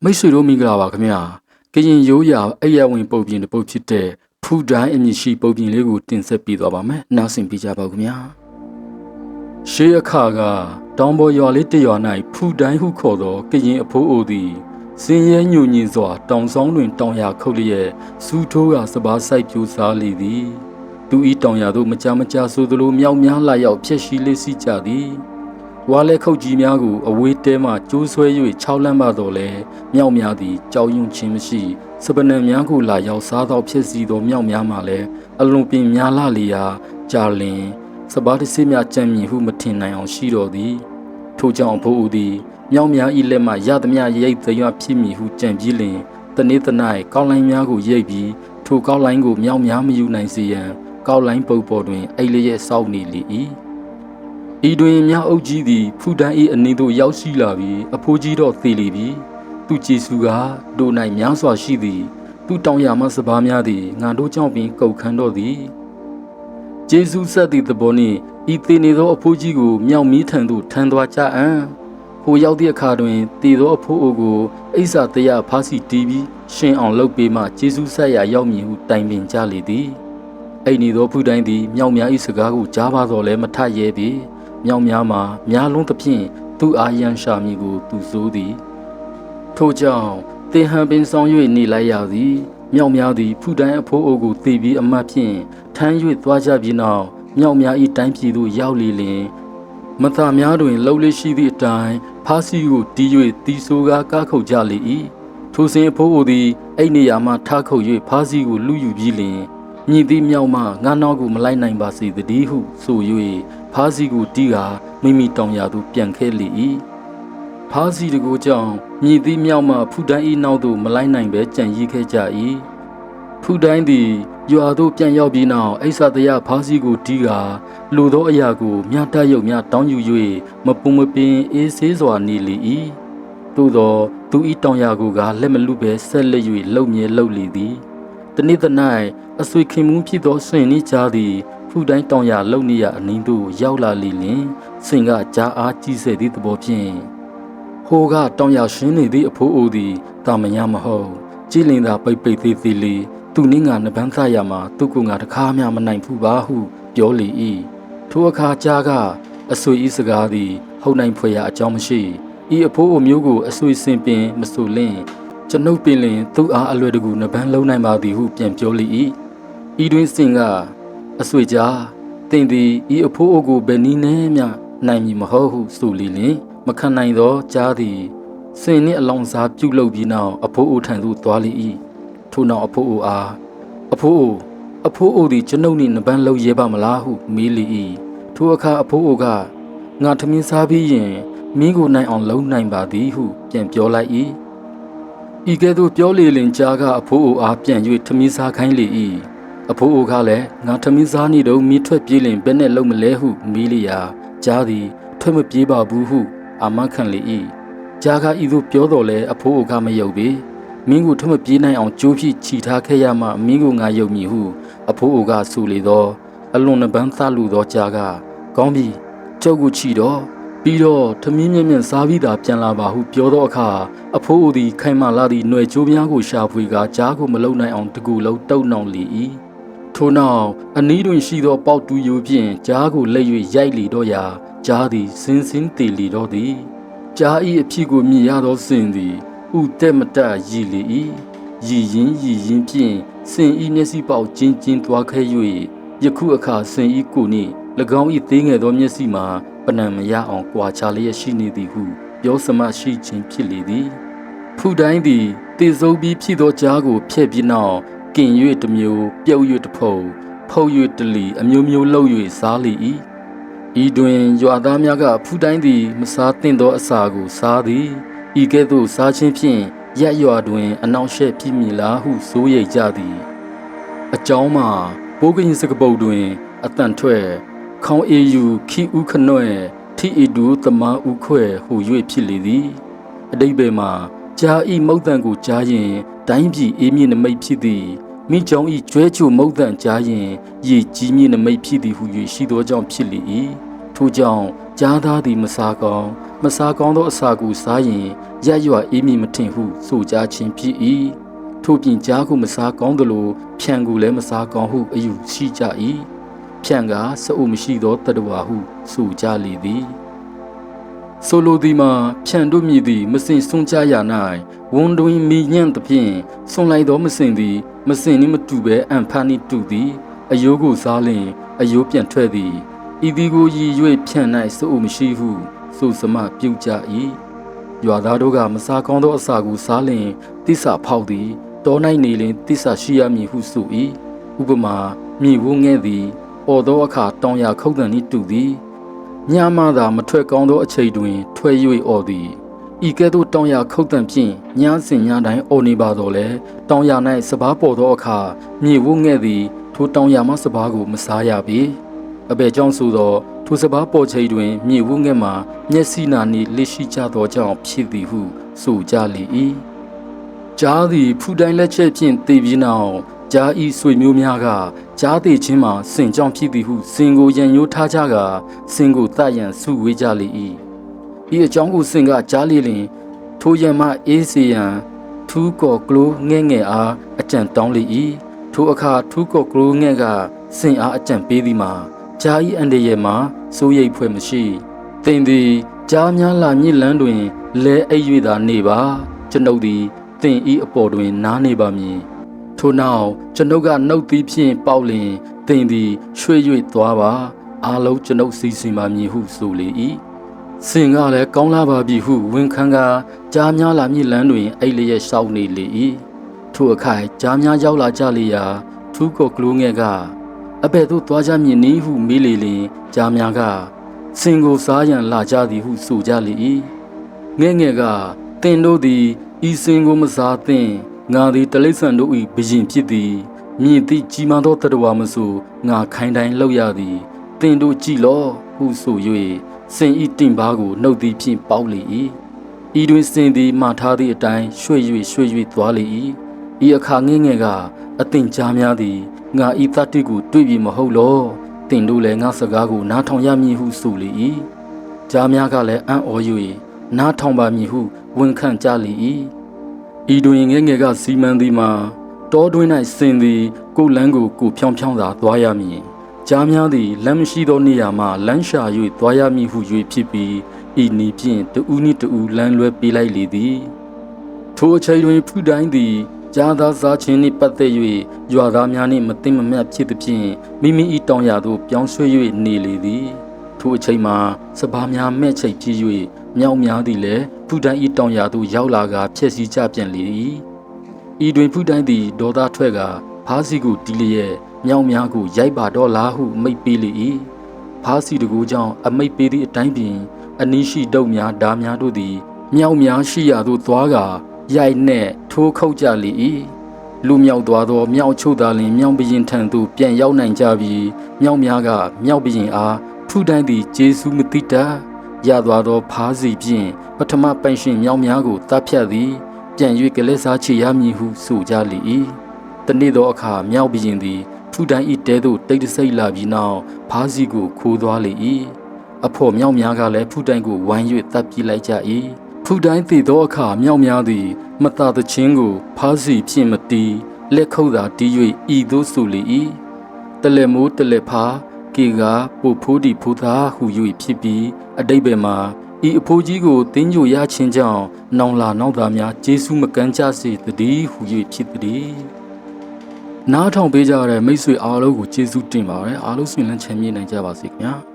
မိတ်ဆွေတို့မင်္ဂလာပါခင်ဗျာကရင်ရိုးရာအဲ့ရဝင်ပုံပြင်တစ်ပုတ်ဖြစ်တဲ့ဖူတိုင်းအမည်ရှိပုံပြင်လေးကိုတင်ဆက်ပေးသွားပါမယ်နားဆင်ပေးကြပါဦးခင်ဗျာရှေးအခါကတောင်ပေါ်ရွာလေးတစ်ရွာ၌ဖူတိုင်းဟုခေါ်သောကရင်အဖိုးအိုသည်စင်ရဲညူညင်စွာတောင်ဆောင်တွင်တောင်ရခုတ်လျက်စူးထိုးကစပားဆိုင်ပြူစားလေသည်သူဤတောင်ရသို့မကြဆိုသလိုမြောက်များလာရောက်ဖြက်ရှိလေးစီကြသည်ဝါလဲခုတ်ကြီးများကိုအဝေးတဲမှကျိုးဆွဲ၍6လမ်းပါတော့လဲမြောက်များသည်ကြောက်ရွံ့ခြင်းမရှိစပနံများကိုလာရောက်စားသောဖြစ်စီသောမြောက်များမှလည်းအလွန်ပင်များလာလျာကြာလင်စပားတစ်စစ်များကြံ့မြင်ဟုမထင်နိုင်အောင်ရှိတော်သည်ထို့ကြောင့်ဘိုးဦးသည်မြောက်များဤလက်မှရသမျှရိတ်သရွဖြစ်မည်ဟုကြံပြီးလင်တနေ့တ၌ကောက်လိုင်းများကိုရိတ်ပြီးထိုကောက်လိုင်းကိုမြောက်များမယူနိုင်စေရန်ကောက်လိုင်းပုတ်ပေါ်တွင်အိတ်လျက်စောက်နေလေ၏ဤတွင်မြောက်အုပ်ကြီးသည်ဖူတိုင်း၏အနီးသို့ရောက်ရှိလာပြီးအဖိုးကြီးတော့သေလေပြီသူကျေစုကတို့၌များစွာရှိသည်သူတောင်ရမှစပားများသည်ငါတို့ကြောင့်ပင်ကုတ်ခန်းတော့သည်ကျေစုဆက်သည့်သဘောနှင့်ဤသေနေသောအဖိုးကြီးကိုမြောက်မီးထံသို့ထမ်းသွားကြအံ့ဟိုရောက်သည့်အခါတွင်သေသောအဖိုးအိုကိုအိဆာတရဖားစီတီးပြီးရှင်အောင်လှုပ်ပေးမှကျေစုဆက်ရာရောက်မည်ဟုတိုင်ပင်ကြလေသည်အိနေသောဖူတိုင်းသည်မြောက်များ၏စကားကိုကြားပါတော့လဲမထရဲပြီမြောက်များမှာများလုံးသဖြင့်သူ့အာရန်ရှာမည်ကိုသူစိုးသည်ထို့ကြောင့်တင်ဟန်ပင်ဆောင်၍နေလိုက်ရသည်မြောက်များသည်ဖူတိုင်းအဖိုးအိုကိုသေပြီးအမတ်ဖြင့်ထမ်း၍သွားကြပြီးနောက်မြောက်များ၏တိုင်းပြည်သို့ရောက်လေလျင်မသာများတွင်လှုပ်လေရှိသည့်အတိုင်းဖားစီကိုတီး၍တီးဆိုးကားကားခုတ်ကြလေ၏ထိုစဉ်အဖိုးအိုသည်အဲ့နေရာမှထားခုတ်၍ဖားစီကိုလူယူပြီးလျင်မြည်သည့်မြောက်မှငါနောက်ကိုမလိုက်နိုင်ပါစေတည်းဟုဆို၍ဖားစီကိုတီးကာမိမိတောင်ရသို့ပြန်ခဲ့လေ၏ဖားစီတကိုကြောင့်မြည်သည့်မြောက်မှဖူတိုင်း၏နောက်သို့မလိုက်နိုင်ပဲကြံ့ရည်ခဲ့ကြ၏ဖူတိုင်းသည်ရွာသို့ပြန်ရောက်ပြီးနောက်အိဆာတရဖားစီကိုတီးကာလူသောအရာကိုမြတ်တရုပ်များတောင်းယူ၍မပူမပင်အေးဆေးစွာနေလေ၏သို့သောသူ၏တောင်ရကိုကလက်မလူပဲဆက်လက်၍လှုပ်မြဲလှုပ်လေသည်တနေ့တ၌အဆွေခင်မှုဖြစ်သောဆွေနှင့်ကြားသည်ဖူတိုင်းတောင်ရလှုပ်နေရအနည်းသို့ရောက်လာလေလျင်ဆွင်ကကြားအားကြီးစေသည့်သဘောဖြင့်ဟိုကတောင်ရရှင်းနေသည့်အဖိုးအိုသည်တာမညာမဟုတ်ကြည်လင်သာပိတ်ပိတ်သေးသေးလေးသူနှင်းကနပန်းသားရမှာသူကငါတကားများမနိုင်ဘူးပါဟုပြောလေ၏ထိုအခါကြားကအဆွေဤစကားသည်ဟုတ်နိုင်ဖွယ်ရာအကြောင်းမရှိဤအဖိုးအိုမျိုးကိုအဆွေစင်ပင်မဆိုလင့်ကျွန်ုပ်ပင်လင်သူအားအလွယ်တကူနပန်းလုံးနိုင်ပါသည်ဟုပြန်ပြောလေ၏ဤတွင်စင်ကအဆွေကြားတင်သည်ဤအဖိုးအိုကိုဘယ်နည်းနဲ့မျှနိုင်မည်မဟုတ်ဟုဆိုလေလျင်မခံနိုင်သောကြားသည်စင်နှင့်အလောင်းစားပြုတ်လုပ်ပြီးနောက်အဖိုးအိုထံသို့သွားလေ၏ထို့နောက်အဖိုးအိုအားအဖိုးအိုသည်ကျွန်ုပ်နှင့်နပန်းလုံးရဲပါမလားဟုမေးလေ၏ထိုအခါအဖိုးအိုကငါထမင်းစားပြီးရင်မင်းကိုနိုင်အောင်လုံးနိုင်ပါသည်ဟုပြန်ပြောလိုက်၏ဤကဲ့သို့ပြောလေလင်ကြားကအဖိုးအိုအားပြန်၍ထမင်းစားခိုင်းလေ၏အဖိုးအိုကလည်းငါထမင်းစားနေတော့မိထွက်ပြေးလင်ဘယ်နဲ့လုံးမလဲဟုမေးလျာကြားသည်ထွက်မပြေးပါဘူးဟုအာမခံလေ၏ကြားကဤသို့ပြောတော်လဲအဖိုးအိုကမယုံပေမင်းကိုထွက်မပြေးနိုင်အောင်ကြိုးဖြင့်ခြိထားခဲ့ရမှမင်းကိုငါယုံမည်ဟုအဖိုးအိုကဆိုလေသောအလွန်နပန်းသားလူသောကြားကကောင်းပြီကြောက်ကိုခြိတော့ပြီးတော့ထမင်းမြင့်မြင့်စားပြီးသာပြန်လာပါဟုပြောသောအခါအဖိုးအိုသည်ခိုင်မာလာသည့်ຫນွယ်ကြိုးများကိုရှာဖွေကာကြားကိုမလုံနိုင်အောင်တကူလုံးတုံနှောင်လေ၏ထို့နောက်အနီးတွင်ရှိသောပေါက်တူယိုဖြင့်ကြားကိုလက်၍ရိုက်လေတော့ရာကြားသည်စင်းစင်းတည်လေတော့သည်ကြား၏အဖြစ်ကိုမြင်ရသောစင်သည်ဥတက်မတရည်လေ၏ရည်ရင်ဖြင့်စင်ဤမျက်စိပေါက်ကျင်းသွားခဲ့၍ယခုအခါစင်ဤကိုနှင့်၎င်း၏သေးငယ်သောမျက်စိမှာပနံမရအောင်ကွာခြားလျက်ရှိနေသည်ဟုပြောစမရှိခြင်းဖြစ်လေသည်ဖူတိုင်းသည်တည်ဆုံးပြီးဖြစ်သောကြားကိုဖျက်ပြီးနောက်ကင်၍တစ်မျိုးပြုတ်၍တစ်ဖုံဖုတ်၍တလီအမျိုးမျိုးလှုပ်၍စားလေ၏ဤတွင်ရွာသားများကဖူတိုင်းသည်မစားသင့်သောအစာကိုစားသည်ဤကဲ့သို့စားခြင်းဖြင့်ရက်ရွာတွင်အနောက်ရှက်ဖြစ်မည်လားဟုစိုးရိမ်ကြသည်အကြောင်းမှာဘိုးကရင်စကပုတ်တွင်အတန်ထွက်ခေါင်းအေယူခီဥခနွဲ့ထီအီဒူသမာဥခွဲဟူ၍ဖြစ်လေသည်အတိတ်ဘယ်မှာကြားဤမုတ်တန်ကိုကြားရင်တိုင်းပြည်အေးမြင့်နမိတ်ဖြစ်သည်မိကြောင့်ဤကျွဲချိုမုတ်တန်ကြားရင်ရေကြီးမြင့်နမိတ်ဖြစ်သည်ဟု၍ရှိသောကြောင့်ဖြစ်လေ၏ထို့ကြောင့် ကြားသားသည်မစားကောင်းမစားကောင်းသောအစာကိုစားရင်ရက်ရွာအေးမြမထင်ဟုဆိုကြခြင်းဖြစ်၏ထို့ပြင်ကြားကိုမစားကောင်းသလိုဖြံကိုလည်းမစားကောင်းဟုအယူရှိကြ၏ဖြံကစအုပ်မရှိသောတတ္တဝါဟုဆိုကြလေသည်ဆိုလိုသည်မှာဖြံတို့မြည်သည်မစင်ဆုံးကြရ၌ဝန်တွင်မိညံ့သဖြင့်ဆွန်လိုက်သောမစင်သည်မစင်နှင့်မတူဘဲအံဖန်နှင့်တူသည်အယိုးကိုစားလျင်အယိုးပြန်ထွက်သည်ဤသည်ကိုရည်၍ဖြံ၌စအုပ်မရှိဟုဆိုစမပြုကြ၏ရွာသားတို့ကမစားကောင်းသောအစာကိုစားလျင်သစ္စာဖောက်သည်တော၌နေလျင်သစ္စာရှိရမည်ဟုဆို၏ဥပမာမြေဝန်းငဲ့သည်အော်သောအခါတောင်ရခုတ်တံနှင့်တူသည်ညမှသာမထွက်ကောင်းသောအချိန်တွင်ထွက်၍အော်သည်ဤကဲ့သို့တောင်ရခုတ်တံဖြင့်ညစဉ်ညတိုင်းအော်နေပါတော့လေတောင်ရ၌စပားပေါ်သောအခါမြေဝန်းငဲ့သည်ထိုတောင်ရမှစပားကိုမစားရပေအဘယ်ကြောင့်ဆိုသောထိုစပားပေါ်ချိန်တွင်မြေဝန်းငဲ့မှာမျက်စိနာနှင့်လက်ရှိကြသောကြောင့်ဖြစ်သည်ဟုဆိုကြလေ၏ကြားသည်ဖူတိုင်းလက်ချက်ဖြင့်တည်ပြီးနောက်ကြားဤဆွေမျိုးများကကြားသေးခြင်းမှာစင်ကြောင့်ဖြစ်သည်ဟုစင်ကိုရန်ရိုးထားကြကစင်ကိုတတ်ရန်စုဝေးကြလေ၏ဤအကြောင်းကိုစင်ကကြားလေလျင်ထိုရန်မှအေးစေရန်ထူးကော်ကလိုငဲ့ငယ်အားအကြံတောင်းလေ၏ထိုအခါထူးကော်ကလိုငဲ့ကစင်အားအကြံပေးသည်မှာကြားဤအန်တရဲ့မှာစိုးရိမ်ဖွယ်မရှိသင်သည်ကြားများလာမြစ်လန်းတွင်လဲအိပ်၍သာနေပါကျွန်ုပ်သည်သင်ဤအပေါ်တွင်နားနေပါမည်ထို့နောက်ကျွန်ုပ်ကနှုတ်သီးဖြင့်ပေါက်လျင်သင်သည်ရွှေ့၍သွားပါအားလုံးကျွန်ုပ်စီစဉ်ပါမည်ဟုဆိုလေ၏စင်ကလည်းကောင်းလာပါပြီဟုဝန်ခံကကြားများလာမြစ်လန်းတွင်အိတ်လျက်ရှောက်နေလေ၏ထို့အခိုက်ကြားများရောက်လာကြလေရာထူးကော်ကလိုးငယ်ကအဘယ်သို့သွားကြမည်နည်းဟုမေးလေလျင်ကြားများကစင်ကိုစားရန်လာကြသည်ဟုဆိုကြလေ၏ငဲ့ငယ်ကသင်တို့သည်ဤစင်ကိုမစားသင့်ငါသည်တလိษံတို့၏ဘုရင်ဖြစ်သည်မြင့်သည့်ကြီးမားသောတတ္တဝါမဆိုငါခိုင်းတိုင်းလောက်ရသည်သင်တို့ကြည်လောဟုဆို၍စင်ဤတင်ပါးကိုနှုတ်သည်ဖြင့်ပေါက်လေ၏ဤတွင်စင်သည်မှားထားသည့်အတိုင်းရွှေ့၍သွားလေ၏ဤအခါငဲ့ငယ်ကအသင်ကြားများသည်ငါဤတတ္တိကိုတွေ့ပြီမဟုတ်လောသင်တို့လည်းငါစကားကိုနားထောင်ရမည်ဟုဆိုလေ၏ကြားများကလည်းအံ့ဩ၍နားထောင်ပါမည်ဟုဝန်ခံကြလေ၏ဤတွင်ငဲ့ငယ်ကစီမံသည်မှာတောတွင်၌စင်သည်ကိုလန်းကိုဖြောင်းသာသွားရမည်ကြားများသည်လမ်းမရှိသောနေရာမှလမ်းရှာ၍သွားရမည်ဟု၍ဖြစ်ပြီးဤနည်းဖြင့်တဦးနှင့်တဦးလမ်းလွဲပေးလိုက်လေသည်ထိုအချိန်တွင်ဖူးတိုင်းသည်ကြားသားစားခြင်းနှင့်ပတ်သက်၍ရွာသားများနှင့်မသိမမြတ်ဖြစ်သည်ဖြင့်မိမိ၏တောင်ယာသို့ပြောင်းရွှေ့၍နေလေသည်ထိုအချိန်မှာစပားများမဲ့ချိတ်ဖြစ်၍မြောက်များသည်လည်းဖူးတိုင်း၏တောင်ယာသို့ရောက်လာကဖျက်ဆီးကြပြန်လေ၏ဤတွင်ဖူးတိုင်းသည်ဒေါသထွက်ကဖားစီကိုတီးလျက်မြောက်များကိုရိုက်ပါတော့လားဟုမိတ်ပေးလေ၏ဖားစီတကူကြောင့်အမိတ်ပေးသည့်အတိုင်းပင်အနီးရှိတုပ်များဓာများတို့သည်မြောက်များရှိရာသို့သွားကရိုက်နှင့်ထိုးခုတ်ကြလေ၏လူမြောက်သွားသောမြောက်ချုပ်သားလင်မြောက်ဘရင်ထံသို့ပြန်ရောက်နိုင်ကြပြီးမြောက်များကမြောက်ဘရင်အားဖူးတိုင်းသည်ဂျေစုမသိတတ်ရသွားသောဖားစီဖြင့်ပထမပိုင်ရှင်မြောက်များကိုတပ်ဖြတ်သည်ပြန်၍ကလေးစားချေရမည်ဟုဆိုကြလေ၏တနေ့သောအခါမြောက်ဘရင်သည်ဖူးတိုင်း၏တဲသို့တိတ်တဆိတ်လာပြီးနောက်ဖားစီကိုခိုးသွားလေ၏အဖို့မြောက်များကလည်းဖူးတိုင်းကိုဝိုင်း၍တပ်ပစ်လိုက်ကြ၏ဖူးတိုင်းတည်သောအခါမြောက်များသည်မသာသချင်းကိုဖားစီဖြင့်မတီးလက်ခုပ်သာတီး၍ဤသို့ဆိုလေ၏တလက်မိုးတလက်ဖားကေကပိုဖိုးဒီဖိုးသားဟူ၍ဖြစ်ပြီးအတိတ်ဘယ်မှာဤအဖိုးကြီးကိုတင်းကြိုရခြင်းကြောင့်နောင်လာနောက်သားများဂျေစုမကမ်းကြစေတည်းဟူ၍ဖြစ်သည်နားထောင်ပေးကြတဲ့မိတ်ဆွေအားလုံးကိုကျေးဇူးတင်ပါတယ်အားလုံးဆွေးနွေးချမ်းမြေ့နိုင်ကြပါစေခင်ဗျာ